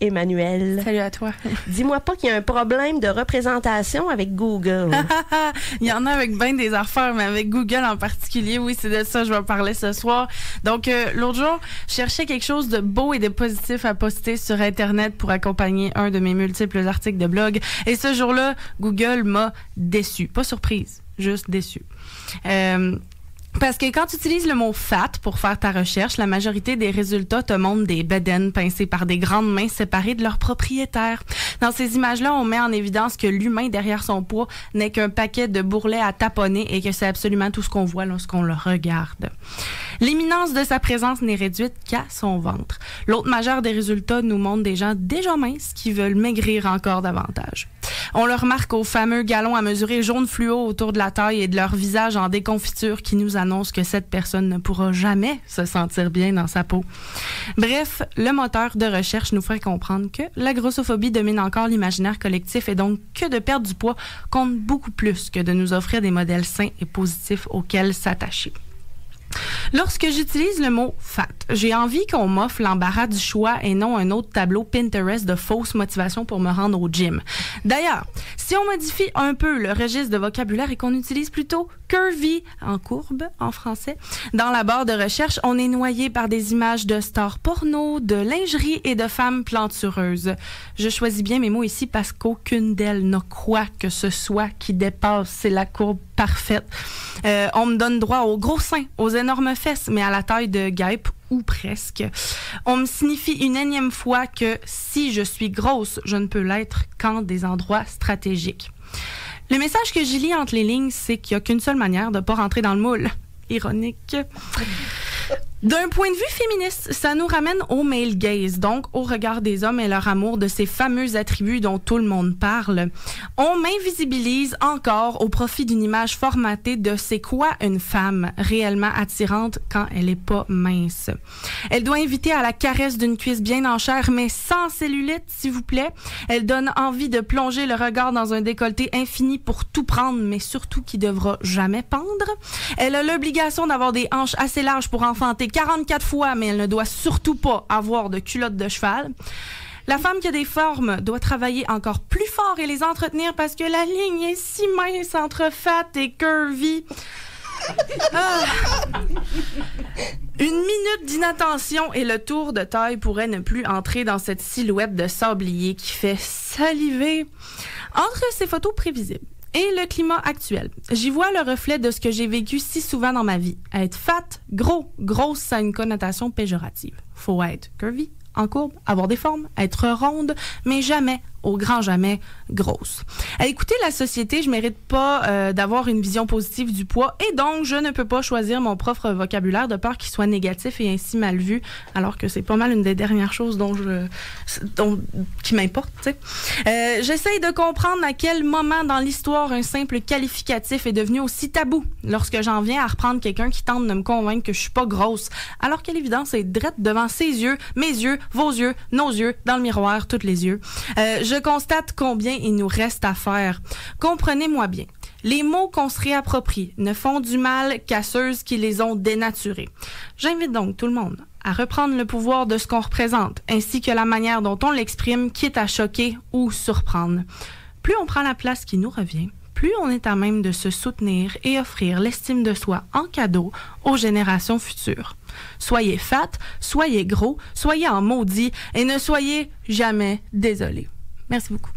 Emmanuel. Salut à toi. Dis-moi pas qu'il y a un problème de représentation avec Google. Il y en a avec bien des affaires, mais avec Google en particulier, oui, c'est de ça que je vais parler ce soir. Donc, l'autre jour, je cherchais quelque chose de beau et de positif à poster sur Internet pour accompagner un de mes multiples articles de blog. Et ce jour-là, Google m'a déçu. Pas surprise, juste déçu. Parce que quand tu utilises le mot « fat » pour faire ta recherche, la majorité des résultats te montrent des bedaines pincées par des grandes mains séparées de leurs propriétaires. Dans ces images-là, on met en évidence que l'humain derrière son poids n'est qu'un paquet de bourrelets à taponner et que c'est absolument tout ce qu'on voit lorsqu'on le regarde. L'éminence de sa présence n'est réduite qu'à son ventre. L'autre majeur des résultats nous montre des gens déjà minces qui veulent maigrir encore davantage. On le remarque aux fameux galons à mesurer jaune fluo autour de la taille et de leur visage en déconfiture qui nous annonce que cette personne ne pourra jamais se sentir bien dans sa peau. Bref, le moteur de recherche nous ferait comprendre que la grossophobie domine encore l'imaginaire collectif et donc que de perdre du poids compte beaucoup plus que de nous offrir des modèles sains et positifs auxquels s'attacher. Lorsque j'utilise le mot « fat », j'ai envie qu'on m'offre l'embarras du choix et non un autre tableau Pinterest de fausses motivations pour me rendre au gym. D'ailleurs, si on modifie un peu le registre de vocabulaire et qu'on utilise plutôt « curvy » en courbe en français, dans la barre de recherche, on est noyé par des images de stars porno, de lingerie et de femmes plantureuses. Je choisis bien mes mots ici parce qu'aucune d'elles n'a quoi que ce soit qui dépasse. C'est la courbe parfaite. On me donne droit aux gros seins, aux énormes fesses, mais à la taille de guêpe ou presque. On me signifie une énième fois que si je suis grosse, je ne peux l'être qu'en des endroits stratégiques. Le message que j'y lis entre les lignes, c'est qu'il n'y a qu'une seule manière de ne pas rentrer dans le moule. Ironique. D'un point de vue féministe, ça nous ramène au male gaze, donc au regard des hommes et leur amour de ces fameux attributs dont tout le monde parle. On m'invisibilise encore au profit d'une image formatée de c'est quoi une femme réellement attirante quand elle est pas mince. Elle doit inviter à la caresse d'une cuisse bien en chair, mais sans cellulite, s'il vous plaît. Elle donne envie de plonger le regard dans un décolleté infini pour tout prendre, mais surtout qui devra jamais pendre. Elle a l'obligation d'avoir des hanches assez larges pour enfanter 44 fois, mais elle ne doit surtout pas avoir de culotte de cheval. La femme qui a des formes doit travailler encore plus fort et les entretenir parce que la ligne est si mince entre fat et curvy. Ah. Une minute d'inattention et le tour de taille pourrait ne plus entrer dans cette silhouette de sablier qui fait saliver. Entre ces photos prévisibles et le climat actuel, j'y vois le reflet de ce que j'ai vécu si souvent dans ma vie. Être fat, grosse, ça a une connotation péjorative. Faut être curvy, en courbe, avoir des formes, être ronde, mais jamais, au grand jamais, grosse. À écouter la société, je mérite pas d'avoir une vision positive du poids et donc je ne peux pas choisir mon propre vocabulaire de peur qu'il soit négatif et ainsi mal vu, alors que c'est pas mal une des dernières choses qui m'importe. J'essaye de comprendre à quel moment dans l'histoire un simple qualificatif est devenu aussi tabou lorsque j'en viens à reprendre quelqu'un qui tente de me convaincre que je suis pas grosse, alors que l'évidence est drette devant ses yeux, mes yeux, vos yeux, nos yeux, dans le miroir, tous les yeux. Je constate combien il nous reste à faire. Comprenez-moi bien. Les mots qu'on se réapproprie ne font du mal qu'à ceux qui les ont dénaturés. J'invite donc tout le monde à reprendre le pouvoir de ce qu'on représente, ainsi que la manière dont on l'exprime, quitte à choquer ou surprendre. Plus on prend la place qui nous revient, plus on est à même de se soutenir et offrir l'estime de soi en cadeau aux générations futures. Soyez fat, soyez gros, soyez en maudit et ne soyez jamais désolés. Merci beaucoup.